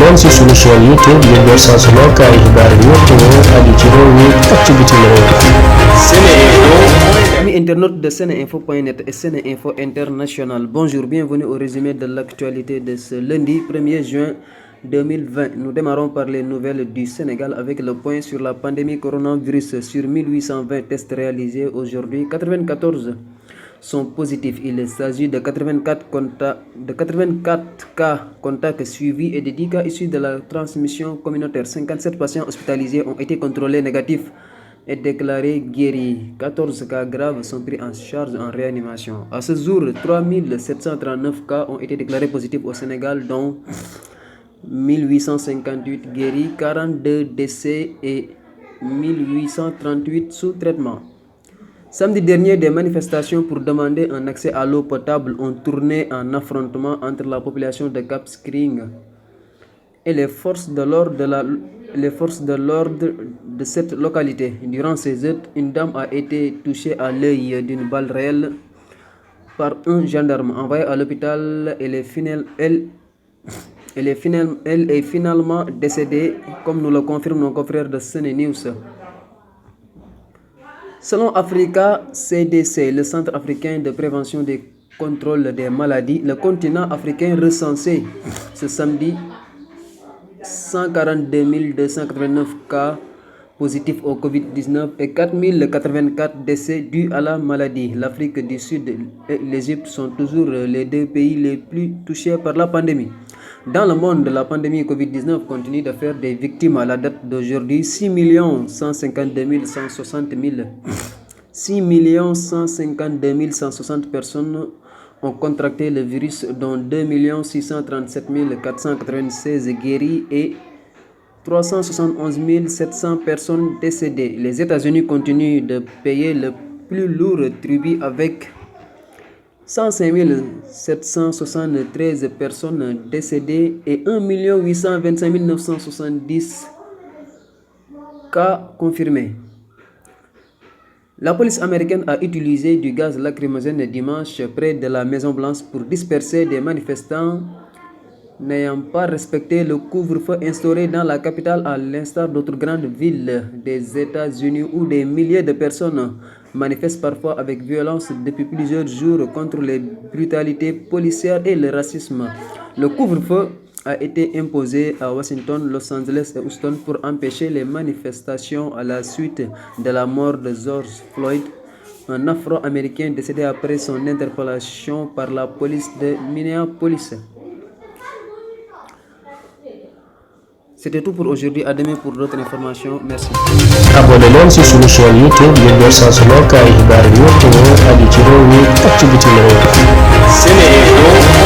leen ci sunu chaîne YouTube ngir jot saa su nekk ay xibaar yu wér te wóor aju ci réew mi ak ci bitim réew. Amis internautes de Seneinfo.net et Seneinfo International, bonjour, bienvenue au résumé de l'actualité de ce lundi 1er juin 2020. Nous démarrons par les nouvelles du Sénégal avec le point sur la pandémie coronavirus. Sur 1820 tests réalisés aujourd'hui, 94 sont positifs. Il s'agit de 84 cas contacts suivis et de 10 cas issus de la transmission communautaire. 57 patients hospitalisés ont été contrôlés négatifs et déclarés guéris. 14 cas graves sont pris en charge en réanimation. À ce jour, 3739 cas ont été déclarés positifs au Sénégal, dont 1858 guéris, 42 décès et 1838 sous traitement. Samedi dernier, des manifestations pour demander un accès à l'eau potable ont tourné en affrontement entre la population de Cap Skirring et les forces de l'ordre de cette localité. Durant ces heures, une dame a été touchée à l'œil d'une balle réelle par un gendarme. Envoyée à l'hôpital, elle est finalement décédée, comme nous le confirment nos confrères de SeneNews. Selon Africa CDC, le Centre africain de prévention et contrôle des maladies, le continent africain recensait ce samedi 142 289 cas positifs au Covid-19 et 4084 décès dus à la maladie. L'Afrique du Sud et l'Égypte sont toujours les deux pays les plus touchés par la pandémie. Dans le monde, la pandémie Covid-19 continue de faire des victimes. À la date d'aujourd'hui, 6 152 160 personnes ont contracté le virus, dont 2 637 496 guéris et 371 700 personnes décédées. Les États-Unis continuent de payer le plus lourd tribut avec 105 773 personnes décédées et 1 825 970 cas confirmés. La police américaine a utilisé du gaz lacrymogène dimanche près de la Maison-Blanche pour disperser des manifestants n'ayant pas respecté le couvre-feu instauré dans la capitale, à l'instar d'autres grandes villes des États-Unis où des milliers de personnes manifestent parfois avec violence depuis plusieurs jours contre les brutalités policières et le racisme. Le couvre-feu a été imposé à Washington, Los Angeles et Houston pour empêcher les manifestations à la suite de la mort de George Floyd, un Afro-Américain décédé après son interpellation par la police de Minneapolis. C'était tout pour aujourd'hui. À demain pour d'autres informations. Merci. Abonnez-leen ci sunu chaîne YouTube ngir jot saa su nekk ay xibaar yu wér te wóor aju ci réew mi ak ci bitim réew.